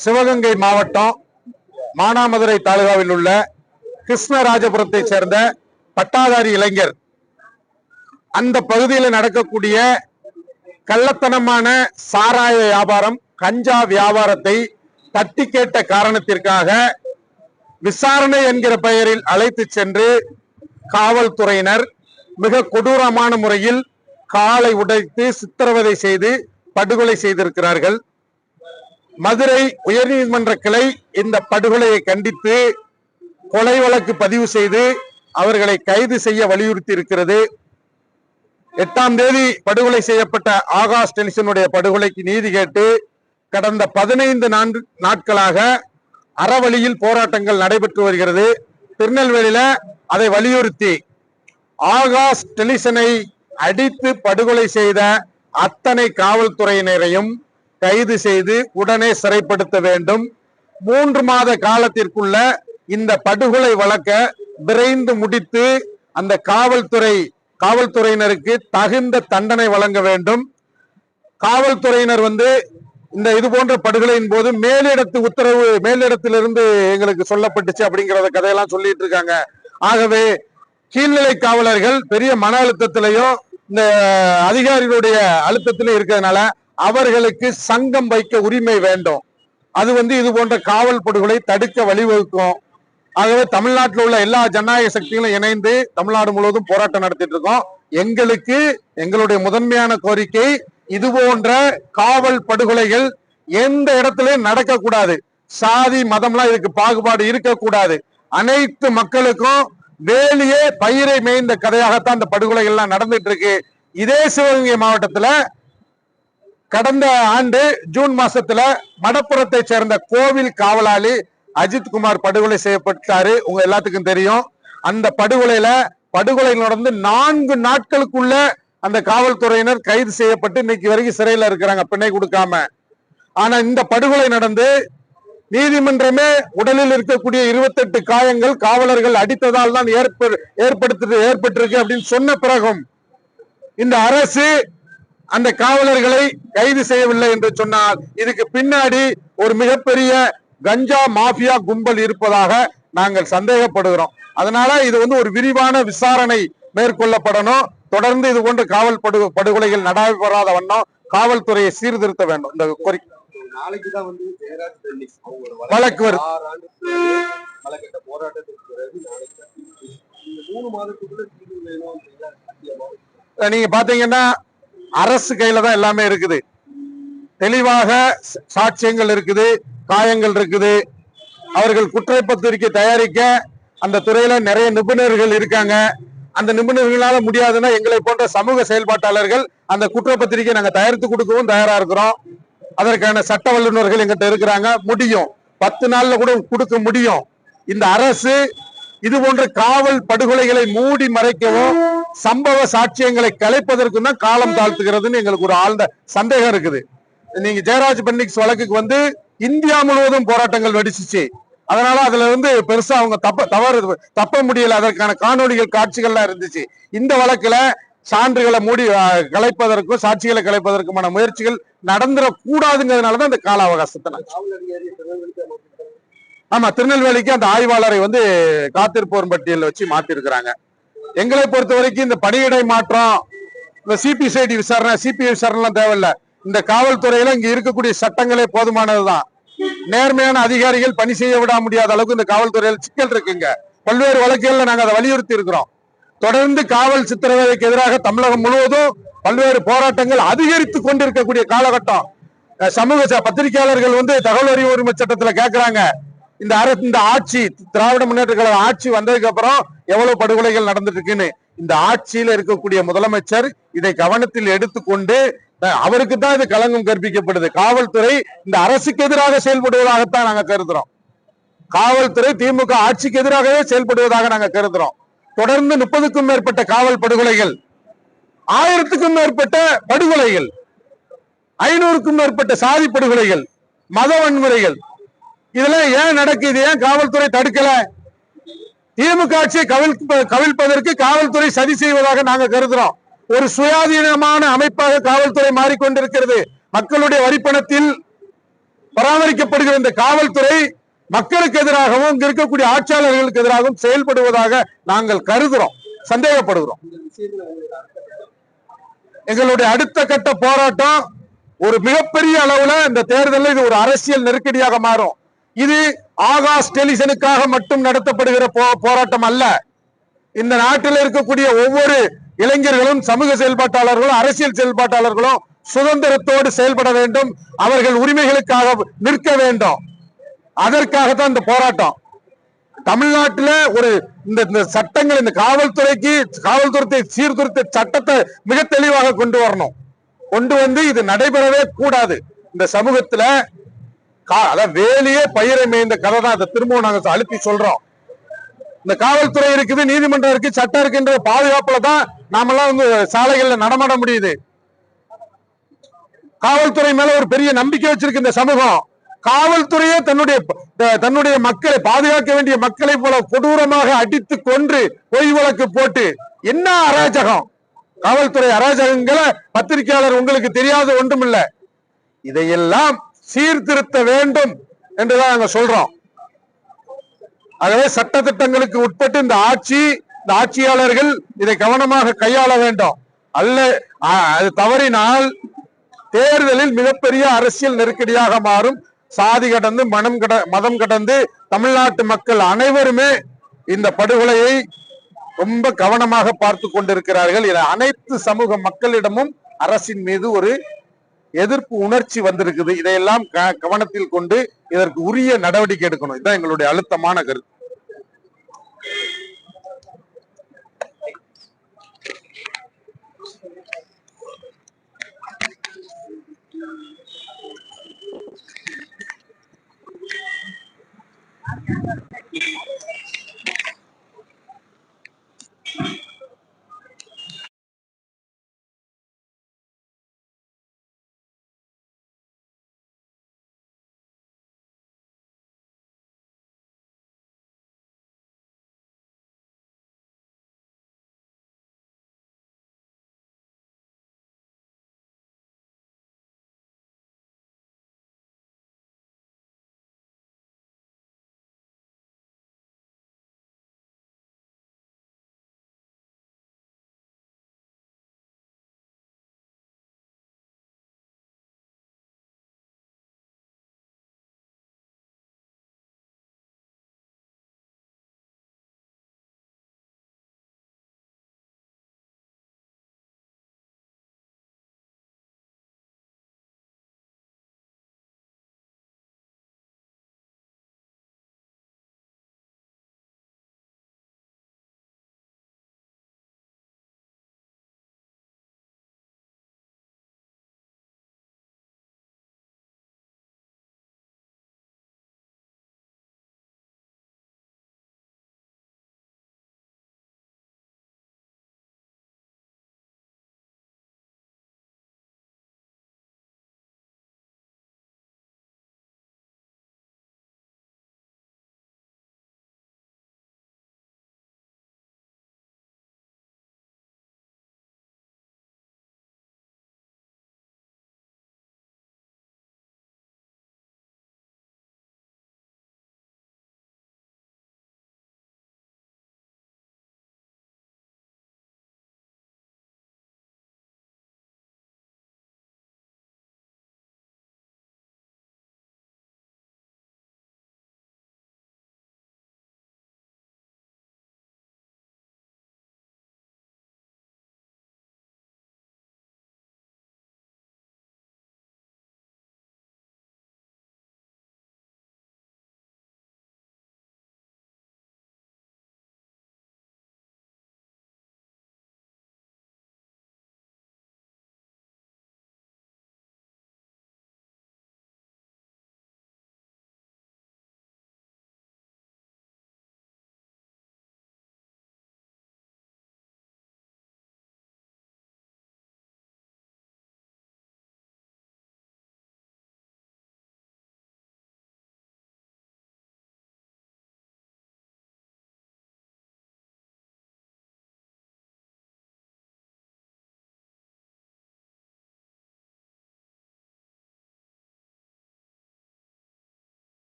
சிவகங்கை மாவட்டம் மானாமதுரை தாலுகாவில் உள்ள கிருஷ்ணராஜபுரத்தை சேர்ந்த பட்டாதாரி இளைஞர் அந்த பகுதியில் நடக்கக்கூடிய கள்ளத்தனமான சாராய வியாபாரம், கஞ்சா வியாபாரத்தை தட்டி கேட்ட காரணத்திற்காக விசாரணை என்கிற பெயரில் அழைத்து சென்று காவல்துறையினர் மிக கொடூரமான முறையில் காலை உடைத்து சித்திரவதை செய்து படுகொலை செய்திருக்கிறார்கள். மதுரை உயர்நீதிமன்ற கிளை இந்த படுகொலையை கண்டித்து கொலை வழக்கு பதிவு செய்து அவர்களை கைது செய்ய வலியுறுத்தி இருக்கிறது. 8ஆம் தேதி படுகொலை செய்யப்பட்ட ஆகாஷ் டெலிசனுடைய படுகொலைக்கு நீதி கேட்டு கடந்த 15 நாட்களாக அறவழியில் போராட்டங்கள் நடைபெற்று வருகிறது. திருநெல்வேலியில அதை வலியுறுத்தி ஆகாஷ் டெலிசனை அடித்து படுகொலை செய்த அத்தனை காவல்துறையினரையும் கைது செய்து உடனே சிறைப்படுத்த வேண்டும். 3 மாத காலத்திற்குள்ள இந்த படுகொலை வழக்க விரைந்து முடித்து அந்த காவல்துறையினருக்கு தகுந்த தண்டனை வழங்க வேண்டும். காவல்துறையினர் இந்த இது போன்ற படுகொலையின் போது மேலிடத்து உத்தரவு, மேலிடத்திலிருந்து எங்களுக்கு சொல்லப்பட்டுச்சு அப்படிங்கிறத கதையெல்லாம் சொல்லிட்டு இருக்காங்க. ஆகவே கீழ்நிலை காவலர்கள் பெரிய மன அழுத்தத்திலையும் இந்த அதிகாரிகளுடைய அழுத்தத்திலும் இருக்கிறதுனால அவர்களுக்கு சங்கம் வைக்க உரிமை வேண்டும். அது இது போன்ற காவல் படுகொலை தடுக்க வழிவகுக்கும். ஆகவே தமிழ்நாட்டில் உள்ள எல்லா ஜனநாயக சக்திகளும் இணைந்து தமிழ்நாடு முழுவதும் போராட்டம் நடத்திட்டு இருக்கோம். எங்களுடைய முதன்மையான கோரிக்கை, இது போன்ற காவல் படுகொலைகள் எந்த இடத்துலயும் நடக்கக்கூடாது. சாதி மதம்லாம் இதுக்கு பாகுபாடு இருக்கக்கூடாது. அனைத்து மக்களுக்கும் வேலியே பயிரை மேய்ந்த கதையாகத்தான் இந்த படுகொலைகள் எல்லாம் நடந்துட்டு இருக்கு. இதே சிவகங்கை மாவட்டத்துல கடந்த ஆண்டு ஜூன் மாசத்துல மடப்புறத்தை சேர்ந்த கோவில் காவலாளி அஜித் குமார் படுகொலை செய்யப்பட்டாரு. உங்க எல்லாத்துக்கும் தெரியும். அந்த படுகொலை நடந்து 4 நாட்களுக்குள்ள அந்த காவல்துறையினர் கைது செய்யப்பட்டு இன்னைக்கு வரைக்கும் சிறையில இருக்கிறாங்க, பிணை கொடுக்காம. ஆனா இந்த படுகொலை நடந்து நீதிமன்றமே உடலில் இருக்கக்கூடிய 28 காயங்கள் காவலர்கள் அடித்ததால் தான் ஏற்பட்டிருக்கு அப்படின்னு சொன்ன பிறகும் இந்த அரசு அந்த காவலர்களை கைது செய்யவில்லை என்று சொன்னால் இதுக்கு பின்னாடி ஒரு மிகப்பெரிய கஞ்சா மாஃபியா கும்பல் இருப்பதாக நாங்கள் சந்தேகப்படுகிறோம். அதனால இது ஒரு விரிவான விசாரணை மேற்கொள்ளப்படணும். தொடர்ந்து இது போன்ற காவல் படுகொலைகள் நடைபெறாத வண்ணம் காவல்துறையை சீர்திருத்த வேண்டும். இந்த கோரிக்கை வழக்கு வருது. நீங்க பாத்தீங்கன்னா அரசு கையில தான் எல்லாமே இருக்குது. தெளிவாக சாட்சியங்கள் இருக்குது, காயங்கள் இருக்குது. அவர்கள் குற்றப்பத்திரிகை தயாரிக்க அந்த துறையில நிறைய நிபுணர்கள் இருக்காங்க. அந்த நிபுணர்களால முடியாதுன்னா எங்களை போன்ற சமூக செயல்பாட்டாளர்கள் அந்த குற்றப்பத்திரிகை நாங்க தயாரித்து கொடுக்கவும் தயாரா இருக்கிறோம். அதற்கான சட்ட வல்லுநர்கள் எங்கிட்ட இருக்கிறாங்க. முடியும், 10 நாள்ல கூட கொடுக்க முடியும். இந்த அரசு இது போன்ற காவல் படுகொலைகளை மூடி மறைக்கவும் சம்பவ சாட்சியங்களை கலைப்பதற்கும் தான் காலம் தாழ்த்துகிறதுன்னு எங்களுக்கு ஒரு ஆழ்ந்த சந்தேகம் இருக்குது. நீங்க ஜெயராஜ் பென்னிக்ஸ் வழக்குக்கு இந்தியா முழுவதும் போராட்டங்கள் வெடிச்சிச்சு. அதனால அதுல பெருசா அவங்க தப்ப முடியல. அதற்கான காணொலிகள், காட்சிகள்லாம் இருந்துச்சு. இந்த வழக்குல சான்றுகளை மூடி கலைப்பதற்கும் சாட்சிகளை கலைப்பதற்குமான முயற்சிகள் நடந்துடக்கூடாதுங்கிறதுனாலதான் இந்த கால அவகாசத்தை. ஆமா, திருநெல்வேலிக்கு அந்த ஆய்வாளரை காத்திருப்போர் பட்டியலில் வச்சு மாத்திருக்கிறாங்க. எங்களை பொறுத்த வரைக்கும் இந்த பணியிடை மாற்றம், இந்த சிபிசிஐடி விசாரணை, சிபிஐ விசாரணை எல்லாம் தேவையில்லை. இந்த காவல்துறையில இங்க இருக்கக்கூடிய சட்டங்களே போதுமானதுதான். நேர்மையான அதிகாரிகள் பணி செய்ய விட முடியாத அளவுக்கு இந்த காவல்துறையில் சிக்கல் இருக்குங்க. பல்வேறு வழக்குகள்ல நாங்க அதை வலியுறுத்தி இருக்கிறோம். தொடர்ந்து காவல் சித்திரவதைக்கு எதிராக தமிழகம் முழுவதும் பல்வேறு போராட்டங்கள் அதிகரித்து கொண்டிருக்கக்கூடிய காலகட்டம். சமூக பத்திரிகையாளர்கள் தகவல் அறிவு உரிமை சட்டத்துல கேட்கிறாங்க, இந்த ஆட்சி, திராவிட முன்னேற்ற கழக ஆட்சி வந்ததுக்கு அப்புறம் எவ்வளவு படுகொலைகள் நடந்துட்டு இருக்குன்னு. இந்த ஆட்சியில இருக்கக்கூடிய முதலமைச்சர் இதை கவனத்தில் எடுத்துக்கொண்டு அவருக்கு தான் இது களங்கம் கற்பிக்கப்படுது. காவல்துறை இந்த அரசுக்கு எதிராக செயல்படுவதாகத்தான் நாங்க கருதுறோம். காவல்துறை திமுக ஆட்சிக்கு எதிராகவே செயல்படுவதாக நாங்க கருதுறோம். தொடர்ந்து 30க்கும் மேற்பட்ட காவல் படுகொலைகள், 1000க்கும் மேற்பட்ட படுகொலைகள், 500க்கும் மேற்பட்ட சாதி படுகொலைகள், மத வன்முறைகள், இதெல்லாம் ஏன் நடக்குது? ஏன் காவல்துறை தடுக்கல? திமுக ஆட்சியை கவிழ்ப்பதற்கு காவல்துறை சதி செய்வதாக நாங்க கருதுறோம். ஒரு சுயாதீனமான அமைப்பாக காவல்துறை மாறிக்கொண்டிருக்கிறது. மக்களுடைய வரிப்பணத்தில் பராமரிக்கப்படுகிற இந்த காவல்துறை மக்களுக்கு எதிராகவும் இங்க இருக்கக்கூடிய ஆட்சியாளர்களுக்கு எதிராகவும் செயல்படுவதாக நாங்கள் கருதுறோம், சந்தேகப்படுகிறோம். எங்களுடைய அடுத்த கட்ட போராட்டம் ஒரு மிகப்பெரிய அளவுல இந்த தேர்தலில் இது ஒரு அரசியல் நெருக்கடியாக மாறும். இது ஆகாஷ் டெலிசனுக்காக மட்டும் நடத்தப்படுகிற போராட்டம் அல்ல. இந்த நாட்டில் இருக்கக்கூடிய ஒவ்வொரு இளைஞர்களும், சமூக செயல்பாட்டாளர்களும், அரசியல் செயல்பாட்டாளர்களும் சுதந்திரத்தோடு செயல்பட வேண்டும், அவர்கள் உரிமைகளுக்காக நிற்க வேண்டும். அதற்காகத்தான் இந்த போராட்டம். தமிழ்நாட்டில் ஒரு இந்த சட்டங்கள், இந்த காவல்துறை சீர்திருத்த சட்டத்தை மிக தெளிவாக கொண்டு வரணும். கொண்டு வந்து இது நடைபெறவே கூடாது. இந்த சமூகத்துல வேலையே பயிரை மேய்ந்த கதை தான். அதை திரும்பவும் நாங்க அழுத்தி சொல்றோம். இந்த காவல்துறை இருக்குது, நீதிமன்றம் இருக்கு, சட்டம் இருக்குன்ற பாதுகாப்புல தான் நாமெல்லாம் வந்து சாலைகள்ல நடமாட முடியுது. காவல்துறை மேல ஒரு பெரிய நம்பிக்கை வச்சிருக்கு இந்த சமூகம். காவல்துறையே தன்னுடைய மக்களை, பாதுகாக்க வேண்டிய மக்களை போல கொடூரமாக அடித்து கொன்று பொய் வழக்கு போட்டு, என்ன அராஜகம்! காவல்துறை அராஜகங்களை பத்திரிகையாளர் உங்களுக்கு தெரியாத ஒன்றுமில்ல. இதையெல்லாம் சீர்திருத்த வேண்டும் என்றுதான் நாங்க சொல்றோம். ஆகவே சட்ட திட்டங்களுக்கு உட்பட்டு இந்த ஆட்சியாளர்கள் இதை கவனமாக கையாள வேண்டும். அது தவறினால் தேர்தலில் மிகப்பெரிய அரசியல் நெருக்கடியாக மாறும். சாதி கடந்து மதம் கடந்து தமிழ்நாட்டு மக்கள் அனைவருமே இந்த படுகொலையை ரொம்ப கவனமாக பார்த்து கொண்டிருக்கிறார்கள். அனைத்து சமூக மக்களிடமும் அரசின் மீது ஒரு எதிர்ப்பு உணர்ச்சி வந்திருக்குது. இதையெல்லாம் கவனத்தில் கொண்டு இதற்கு உரிய நடவடிக்கை எடுக்கணும். இதுதான் எங்களுடைய அழுத்தமான கருத்து. Yeah.